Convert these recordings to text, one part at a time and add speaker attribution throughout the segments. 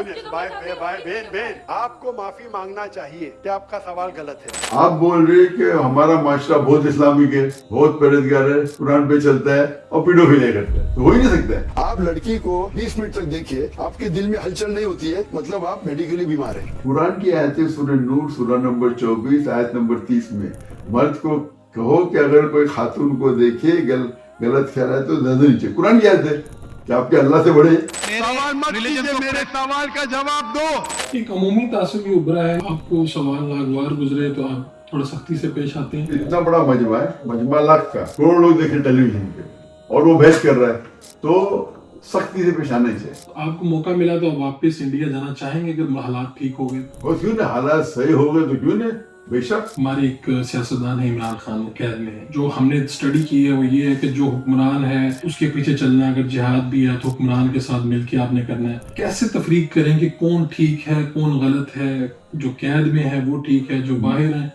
Speaker 1: बहन आपको माफी मांगना चाहिए कि आपका सवाल गलत है।
Speaker 2: आप बोल रहे कि हमारा माशरा बहुत इस्लामिक है, बहुत परहेजगार है, कुरान पे चलता है और पीडोफिलिया करता है, तो हो ही नहीं सकता है।
Speaker 3: आप लड़की को 20 मिनट तक देखिए, आपके दिल में हलचल नहीं होती है, मतलब आप मेडिकली बीमार हैं।
Speaker 2: कुरान की आयतें सूरह नूर सूरह नंबर 24 आयत नंबर 30 में मर्द को कहो कि अगर कोई खातून को देखे गलत ख्याल है तो नजर नीचे। कुरान की आयत है कि आपके अल्लाह से बड़े।
Speaker 1: सवाल मत कीजिए, मेरे सवाल का जवाब दो।
Speaker 4: एक अमूमी तासुब ये उभरा है, आपको सवाल नागवार गुजरे तो आप थोड़ा सख्ती से पेश आते हैं।
Speaker 2: इतना बड़ा मजमा है, मजमा लाख का, करोड़ लोग देखे टेलीविजन पे और वो बहस कर रहा है, तो सख्ती से पेश आना चाहिए।
Speaker 4: आपको मौका मिला तो आप वापस इंडिया जाना चाहेंगे अगर हालात ठीक हो गए?
Speaker 2: और क्यों ना, हालात सही हो गए तो क्यों ना, बेशक।
Speaker 4: हमारे एक सियासतदान है इमरान खान, कैद में है। जो हमने स्टडी की है वो ये है कि जो हुक्मरान है उसके पीछे चलना है, अगर जिहाद भी है तो हुक्मरान के साथ मिलके आपने करना है। कैसे तफरीक करें कि कौन ठीक है कौन गलत है? जो कैद में है वो ठीक है, जो बाहर है।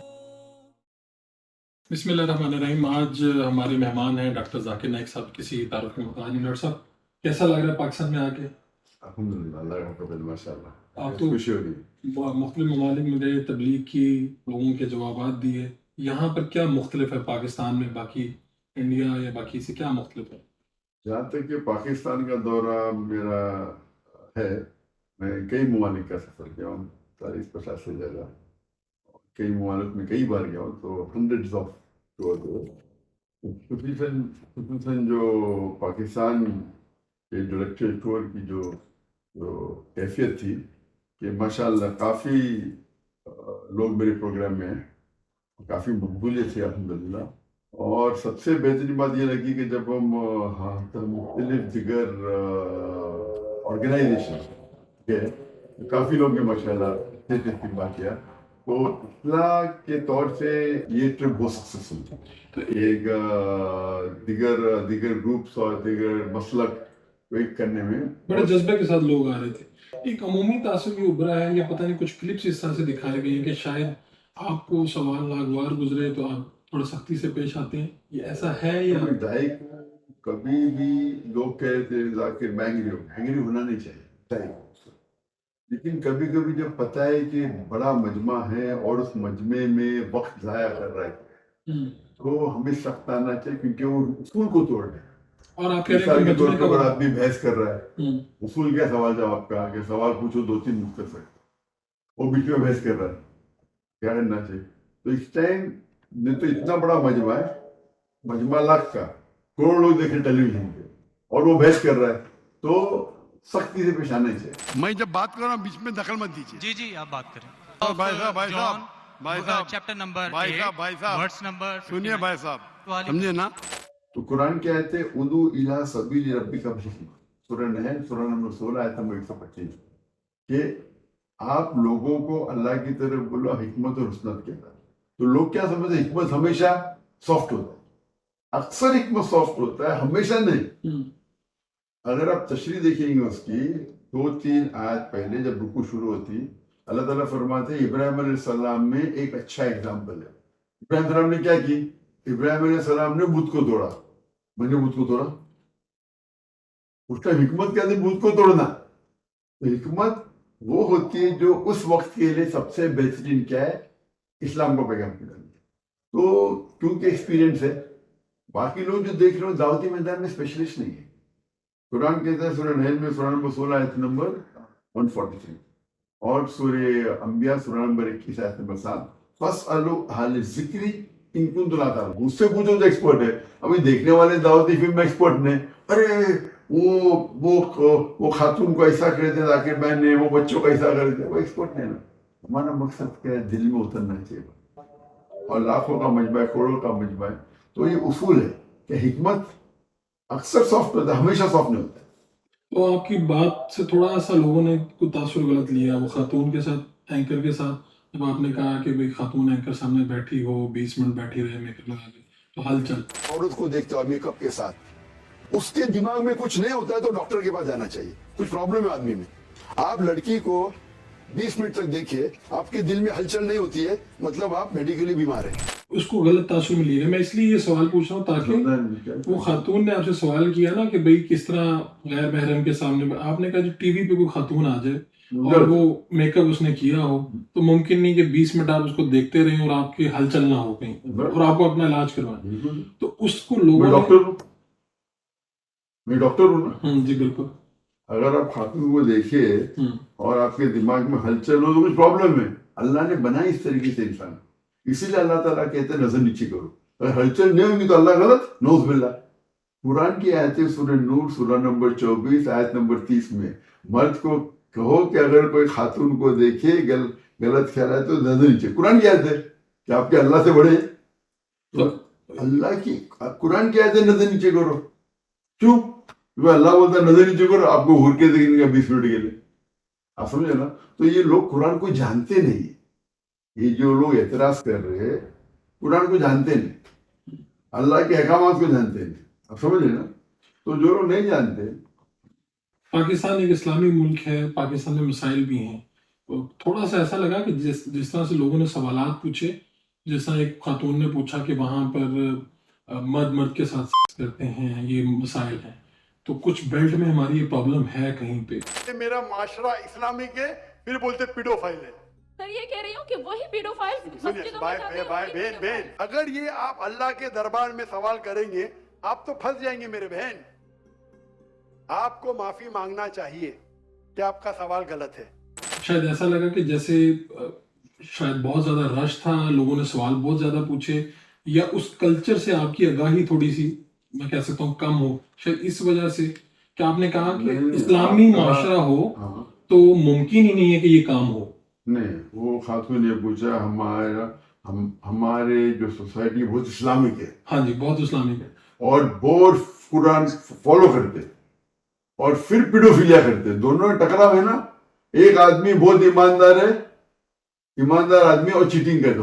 Speaker 4: बिस्मिल्लाहिर्रहमानिर्रहीम। आज हमारे मेहमान हैं डॉक्टर जाकिर नाइक साहब, किसी तारुफ के मुताबिक। डॉक्टर साहब, कैसा लग रहा है पाकिस्तान में आके?
Speaker 2: अल्हम्दुलिल्लाह, अल्लाह का फजल, माशाअल्लाह,
Speaker 4: आप तो
Speaker 2: खुशी हो रही है।
Speaker 4: मुख्तलिफ ममालिक में गए, तबलीग की, लोगों के जवाबात दिए। यहाँ पर क्या मुख्तलिफ है पाकिस्तान में बाकी इंडिया या बाकी से क्या मुख्तलिफ है?
Speaker 2: जहाँ तक कि पाकिस्तान का दौरा मेरा है, मैं कई ममालिक का सफ़र किया हूँ, 40-50 से ज़्यादा, कई ममालिक में कई बार गया हूँ, तो हंड्रेड्स ऑफ टूर। खुसूसन जो पाकिस्तान के डायरेक्टर टूर की जो कैफियत थी कि माशाअल्लाह काफ़ी लोग मेरे प्रोग्राम में हैं, काफ़ी मकबूलियत थी अल्हम्दुलिल्लाह। और सबसे बेहतरीन बात ये लगी कि जब हम मुख्तलिफ दिगर ऑर्गेनाइजेशन के काफ़ी लोग ने माशाअल्लाह इस्तेमाल किया, तो इस्लाह के तौर से ये ट्रिप बहुत सक्सेसफुल थी। तो एक दिगर ग्रुप्स और दिगर मसलक वेट करने में
Speaker 4: बड़े जज्बे के साथ लोग आ रहे थे। एक अमूमी तासुब ये उभरा है, या पता नहीं कुछ क्लिप्स इस तरह से दिखाए गए हैं कि शायद आपको सवाल नागवार गुजरे तो आप थोड़ा सख्ती से पेश आते हैं। ये ऐसा है या?
Speaker 2: दाई को कभी भी लोग कहते हैं जाकिर हैंगरी होना नहीं चाहिए दाई को, लेकिन कभी कभी जब पता है कि बड़ा मजमा है और उस मजमे में वक्त ज़ाया कर रहा है तो हमें सख्त आना चाहिए, क्योंकि वो उसूल को तोड़ रहे हैं।
Speaker 4: और आप कह रहे हैं कि
Speaker 2: तौर
Speaker 4: मजमे
Speaker 2: पर
Speaker 4: का
Speaker 2: आदमी बहस कर रहा है, उसूल क्या सवाल जवाब का, कि सवाल पूछो 2-3 मुख्तसर, वो बीच में बहस कर रहा है, क्या करना चाहिए? तो इस टाइम में तो इतना बड़ा मजमा है, मजमा लाख का, करोड़ लोग देखे टेलीविजन पे और वो बहस कर रहा है, तो सख्ती से पेश आना चाहिए।
Speaker 1: मैं जब बात कर रहा हूँ बीच में दखल मत दीजिए।
Speaker 5: जी जी, आप बात करें।
Speaker 1: भाई साहब
Speaker 5: चैप्टर नंबर
Speaker 1: भाई साहब
Speaker 5: वर्ड्स नंबर
Speaker 1: सुनिए भाई साहब, समझे ना?
Speaker 2: तो कुरान क्या कहते हैं, उदू इला सबील रब्बिका बिहिकमा, सूरह नहल सूरह नंबर 16 आयत नंबर 125, कि आप लोगों को अल्लाह की तरफ बोलो हिकमत और हुस्नत के साथ। तो लोग क्या समझते हैं, हिकमत हमेशा सॉफ्ट होता है, अक्सर हिकमत सॉफ्ट होता है, हमेशा नहीं। अगर आप तशरीह देखेंगे उसकी 2-3 आयत पहले जब रुकू शुरू होती, अल्लाह ताला फरमाते हैं इब्राहिम अलैहिस्सलाम में एक अच्छा एग्जाम्पल है। इब्राहिम अलैहिस्सलाम ने क्या की? इब्राहिम अलैहिस्सलाम ने बुत को तोड़ा। मैंने बुत को तोड़ा, उसका हिकमत क्या थी? बुत को तोड़ना। तो हिकमत वो होती है जो उस वक्त के लिए सबसे बेहतरीन क्या है, इस्लाम को पैगाम पहुंचाना। तो क्योंकि एक्सपीरियंस है, बाकी लोग जो देख रहे हो दावती मैदान में स्पेशलिस्ट नहीं है। कुरान कहता है सूरह नहल में सूरह नंबर 16 आयत नंबर 143 और सूरह अंबिया सूरह नंबर 21 आयत नंबर 7, फस्अलू अहल ज़िक्री इन कुंतुम ला ताअलमून, उससे पूछो जो एक्सपर्ट है। अभी देखने वाले दावती फिल्म में एक्सपर्ट ने, अरे वो खातून को ऐसा कर दिया जाकिर भाई ने, वो बच्चों को ऐसा कर दिया, वो एक्सपर्ट नहीं ना। हमारा मकसद क्या है, दिल में उतरना चाहिए, और लाखों का मजमा है, करोड़ों का मजमा है। तो ये उसूल है कि हिकमत अक्सर सॉफ्ट होता है, हमेशा सॉफ्ट नहीं होता है।
Speaker 4: तो आपकी बात से थोड़ा सा लोगों ने कुछ तासुर गलत लिया। वो खातून के साथ, एंकर के साथ, जब आपने कहा कि भाई खातून एंकर सामने बैठी हो, 20 मिनट बैठी रहे मेकअप लगा के, तो हलचल।
Speaker 3: औरत को देखते हो मेकअप के साथ, उसके दिमाग में कुछ नहीं होता है तो डॉक्टर के पास जाना चाहिए, कुछ प्रॉब्लम है आदमी में। आप लड़की को 20 मिनट तक देखिए, आपके दिल में हलचल नहीं होती है, मतलब आप मेडिकली बीमार हैं।
Speaker 4: اس کو غلط تاثر میں لے رہے. میں اس لیے یہ سوال پوچھ رہا ہوں تاکہ وہ خاتون نے آپ سے سوال کیا نا کہ بھئی کس طرح غیر محرم کے سامنے, آپ نے کہا جو ٹی وی پہ کوئی خاتون آ جائے اور وہ میک اپ اس نے کیا ہو تو ممکن نہیں کہ 20 منٹ آپ اس کو دیکھتے رہیں اور آپ کے ہلچل نہ ہو کہیں اور آپ کو اپنا علاج کروائیں. تو اس کو لوگوں
Speaker 2: میں ڈاکٹر ہوں نا.
Speaker 4: جی بالکل.
Speaker 2: اگر آپ خاتون کو دیکھیے اور آپ کے دماغ میں ہلچل ہو تو کچھ پرابلم ہے. اللہ نے بنا اس طریقے سے انسان, اسی لیے اللہ تعالیٰ کہتے ہیں نظر نیچے کرو. اگر ہلچل نہیں ہوگی تو اللہ غلط, نعوذ باللہ. قرآن کی آیتیں سورہ نور سورہ نمبر 24 آیت نمبر 30 میں مرد کو کہو کہ اگر کوئی خاتون کو دیکھے غلط خیال ہے تو نظر نیچے. قرآن کی آیت ہے کہ آپ کے اللہ سے بڑے ہیں, تو اللہ کی قرآن کی آیت ہے نظر نیچے کرو. کیوں؟ کیونکہ اللہ بولتا ہے نظر نیچے کرو, آپ کو گھور کے دیکھیں گے 20 منٹ کے لیے. آپ سمجھے نا. تو یہ لوگ قرآن کو جانتے نہیں. یہ جو لوگ اعتراض کر رہے ہیں قرآن کو جانتے نہیں, اللہ کے احکامات کو جانتے نہیں. آپ سمجھے نا. تو جو لوگ نہیں جانتے.
Speaker 4: پاکستان ایک اسلامی ملک ہے, پاکستان میں مسائل بھی ہیں. تھوڑا سا ایسا لگا کہ جس طرح سے لوگوں نے سوالات پوچھے, جس طرح ایک خاتون نے پوچھا کہ وہاں پر مرد کے ساتھ کرتے ہیں, یہ مسائل ہیں, تو کچھ بیلٹ میں ہماری یہ پرابلم ہے کہیں پہ.
Speaker 1: میرا معاشرہ اسلامک ہے, پھر بولتے پیڈو فائل ہے.
Speaker 5: سر یہ کہہ رہی ہوں کہ وہی پیڈو فائل
Speaker 1: بہن, اگر یہ آپ اللہ کے دربار میں سوال کریں گے آپ تو پھنس جائیں گے میرے بہن. آپ کو معافی مانگنا چاہیے کہ آپ کا سوال غلط ہے.
Speaker 4: شاید ایسا لگا کہ جیسے شاید بہت زیادہ رش تھا, لوگوں نے سوال بہت زیادہ پوچھے, یا اس کلچر سے آپ کی آگاہی تھوڑی سی میں کہہ سکتا ہوں کم ہو, شاید اس وجہ سے کہ آپ نے کہا کہ اسلامی معاشرہ ہو تو ممکن ہی نہیں ہے کہ یہ کام ہو.
Speaker 2: نہیں, وہ خاتون نے پوچھا ہمارے جو سوسائٹی بہت اسلامک ہے.
Speaker 4: ہاں جی, بہت اسلامک ہے
Speaker 2: اور بہت قرآن فالو کرتے اور پھر پیڈوفیلیا کرتے. دونوں میں ٹکراؤ ہے نا. ایک آدمی بہت ایماندار ہے, ایماندار آدمی, اور چیٹنگ کرتے.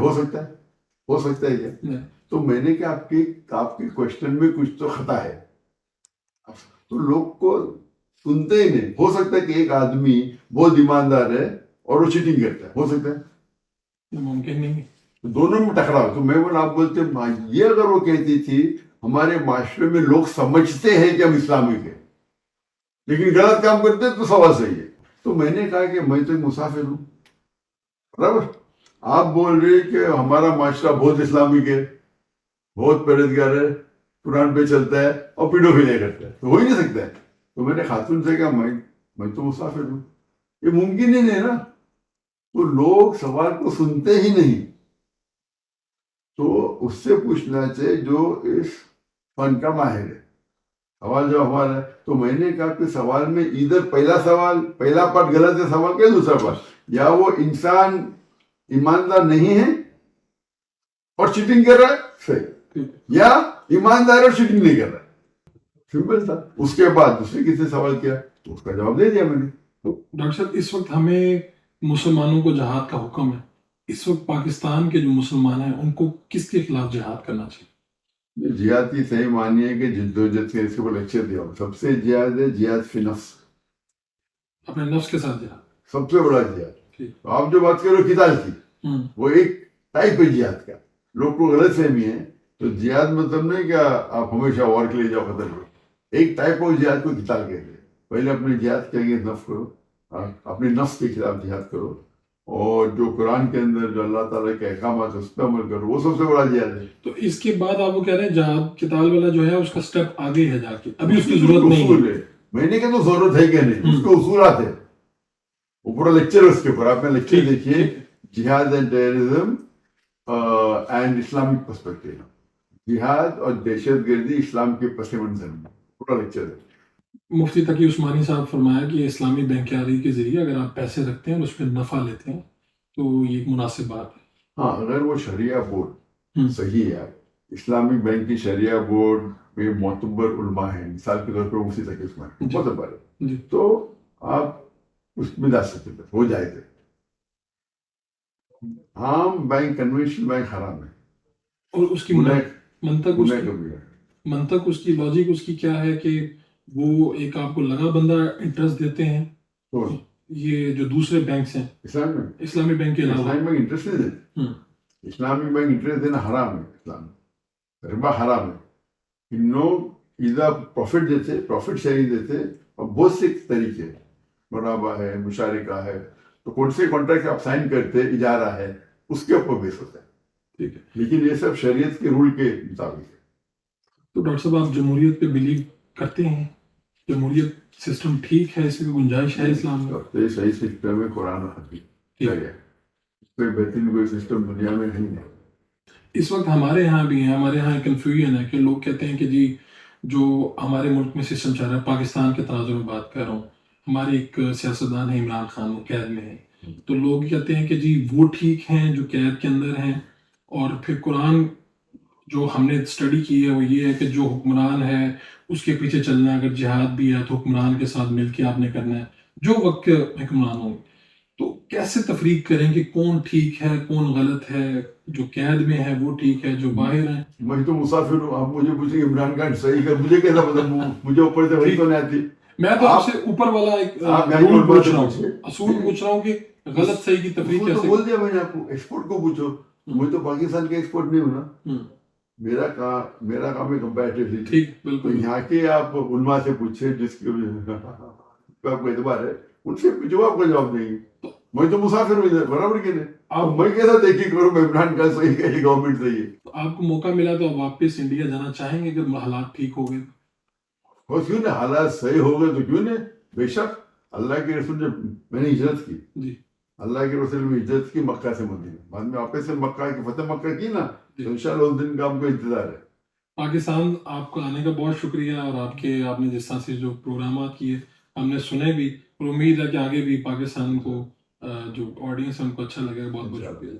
Speaker 2: ہو سکتا ہے کیا؟ تو میں نے کہا آپ کے کوشچن میں کچھ تو خطا ہے. تو لوگ کو سنتے ہی نہیں. ہو سکتا ہے کہ ایک آدمی بہت ایماندار ہے اور وہ چیٹنگ کرتا ہے, ہو سکتا ہے,
Speaker 4: ممکن نہیں.
Speaker 2: دونوں میں ٹکراؤ. تو میں بولا آپ بولتے یہ اگر وہ کہتی تھی ہمارے معاشرے میں لوگ سمجھتے ہیں کہ ہم اسلامک ہیں لیکن غلط کام کرتے تو سوال صحیح ہے. تو میں نے کہا کہ میں تو ایک مسافر ہوں, برابر. آپ بول رہے کہ ہمارا معاشرہ بہت اسلامک ہے, بہت پرہیزگار ہے, قرآن پہ چلتا ہے اور پیڈوفیلیا کرتا ہے, تو ہو ہی نہیں سکتا ہے. تو میں نے خاتون سے کہا میں تو مسافر ہوں. یہ ممکن ہی نہیں نا. تو لوگ سوال کو سنتے ہی نہیں. تو اس سے پوچھنا چاہیے جو اس فن کا ماہر ہے. سوال جو ہمارا ہے, تو میں نے کہا کہ سوال میں ادھر پہلا پارٹ غلط ہے سوال کا, دوسرا پارٹ, یا وہ انسان ایماندار نہیں ہے اور چیٹنگ کر رہا ہے صحیح, یا ایماندار اور چیٹنگ نہیں کر رہا ہے. سمپل تھا. اس کے بعد دوسرے کسی نے سوال کیا تو اس کا جواب دے دیا میں نے.
Speaker 4: ڈاکٹر صاحب, اس وقت ہمیں مسلمانوں کو جہاد کا حکم ہے. اس وقت پاکستان کے جو مسلمان ہیں ان کو کس کے خلاف جہاد کرنا چاہیے؟
Speaker 2: جہاد کی صحیح معنی ہے کہ جدوجہد کے, اس کے اوپر لیکچر دیا ہوں. سب سے جہاد ہے جہاد فی نفس,
Speaker 4: اپنے نفس کے ساتھ جہاد,
Speaker 2: سب سے بڑا جہاد. آپ جو بات کرو قتال کی, وہ ایک ٹائپ ہے جہاد کا. لوگ کو غلط فہمی ہے. تو جہاد مطلب نہیں کہ آپ ہمیشہ وار کے لیے جاؤ ختم کرو. ایک ٹائپ آف جہاد کو قتال کہتے ہیں. پہلے اپنے جہاد کے لیے نفس کرو, اپنے نفس کے خلاف جہاد کرو, اور جو قرآن کے اندر جو اللہ تعالیٰ کے احکامات اس پہ عمل کرو, وہ سب سے بڑا جہاد ہے.
Speaker 4: تو اس کے بعد آپ وہ کہہ رہے ہیں جہاد قتال والا جو ہے اس کا سٹیپ آگے ہے جا کے, ابھی اس کی ضرورت نہیں ہے.
Speaker 2: میں نے کہا تو ضرورت ہے کہ نہیں, اس کے اصولات ہے. وہ پورا لیکچر ہے اس کے اوپر, آپ نے لیکچر دیکھیے, جہاد and terrorism and Islamic perspective. جہاد اور دہشت گردی اسلام کے پس منظر میں پورا لیکچر ہے.
Speaker 4: مفتی تقی عثمانی صاحب فرمایا کہ اسلامی بینکاری کے ذریعے اگر آپ پیسے رکھتے ہیں اور اس پہ نفع لیتے ہیں تو یہ ایک مناسب بات ہے.
Speaker 2: ہاں, اگر وہ شریعہ بورڈ صحیح ہے, اسلامک بینک کی شریعہ بورڈ میں معتبر علماء ہیں, مثال کے طور پر مفتی تقی عثمانی معتبر ہے, تو آپ اس میں جا سکتے تھے, ہو جائے تھے. عام بینک, کنونشنل بینک حرام ہے.
Speaker 4: اور اس کی منطق اس کی لاجک اس کی کیا ہے کہ وہ ایک آپ کو لگا بندہ انٹرسٹ دیتے ہیں, یہ جو دوسرے بینکس ہیں
Speaker 2: اسلامی
Speaker 4: بینک کے علاوہ
Speaker 2: انٹرسٹ نہیں دیتے. इस्लामिक बैंक इंटरेस्ट देना हराम है, इस्लाम में रिबा हराम है। इन लोग इधर प्रॉफिट देते, प्रॉफिट शेयरिंग देते, और बहुत से तरीके हैं, मुराबा है, मुशारिका है, तो कौन से कॉन्ट्रैक्ट आप साइन करते, इजारा है, उसके ऊपर बेस होता है।
Speaker 4: ठीक है।
Speaker 2: लेकिन ये सब शरीयत के रूल के मुताबिक है।
Speaker 4: तो डॉक्टर साहब आप जमहूरियत पे बिलीव करते हैं? जमहूरियत सिस्टम ठीक है, इसकी गुंजाइश है इस्लाम में?
Speaker 2: सबसे सही सिस्टम है कुरान और हदीस,
Speaker 4: ठीक
Speaker 2: है। कोई बेहतरीन कोई सिस्टम दुनिया में नहीं है।
Speaker 4: इस वक्त हमारे यहाँ भी है, हमारे यहाँ कन्फ्यूजन है कि लोग कहते हैं कि जी जो हमारे मुल्क में सिस्टम चल रहा है, पाकिस्तान के तनाज़ुर में बात कर रहा हूँ, हमारे एक सियासतदान है इमरान खान, वो कैद में है, तो लोग कहते हैं कि जी वो ठीक हैं जो कैद के अंदर हैं, और फिर कुरान जो हमने स्टडी की है वो ये है कि जो हुक्मरान है उसके पीछे चलना है, अगर जिहाद भी है तो हुक्मरान के साथ मिलके आपने करना है, जो वक्त के हुक्मरान होंगे। तो कैसे तफरीक करें कि कौन ठीक है कौन गलत है, जो कैद में है वो ठीक है, जो बाहर है?
Speaker 2: मैं तो मुसाफिर हूँ, आप मुझे पूछेंगे इमरान खान सही है, मुझे कैसा पता, मुझे ऊपर से वही तो नहीं आती।
Speaker 4: मैं तो
Speaker 2: आप-
Speaker 4: आपसे ऊपर वाला एक
Speaker 2: आप
Speaker 4: रूल पूछ रहा
Speaker 2: पूछिए।
Speaker 4: हूँ, असूल पूछ रहा हूँ कि गलत सही की तफरीक
Speaker 2: उसको तो
Speaker 4: कैसे?
Speaker 2: बोल दिया मैंने आपको, एक्सपोर्ट को पूछो, मैं तो पाकिस्तान के एक्सपोर्ट नहीं हूँ ना,
Speaker 4: हम्म,
Speaker 2: मेरा काम है कंपैरेटिवली।
Speaker 4: ठीक,
Speaker 2: तो
Speaker 4: बिल्कुल।
Speaker 2: यहाँ के आप उलमा से पूछे जिसके पे आपको एतबार है, उनसे पूछो, आपको जवाब देंगे। मैं तो मुसाफिर हूँ इधर, बराबर कि नहीं? अब मैं कैसा देखी करूँ मैं इमरान खान सही है, ये गवर्नमेंट सही है?
Speaker 4: तो आपको मौका मिला तो आप वापस इंडिया जाना चाहेंगे अगर हालात ठीक हो गए?
Speaker 2: और क्यों नहीं, हालात सही हो गए तो क्यों नहीं, बेशक। अल्लाह के रसूल जब मैंने हिजरत की,
Speaker 4: जी
Speaker 2: अल्लाह के रसूल ने हिजरत की मक्का से मदीना, बाद में वापस से मक्का की फतेह मक्का की ना,
Speaker 4: जी।
Speaker 2: तो इंशाल्लाह उस दिन का हमको इंतजार है।
Speaker 4: पाकिस्तान आपका आने का बहुत शुक्रिया, और आपने जिस तरह से जो प्रोग्राम किए हमने सुने भी, और उम्मीद है कि आगे भी पाकिस्तान को जो ऑडियंस है उनको अच्छा लगेगा। बहुत बहुत शुक्रिया।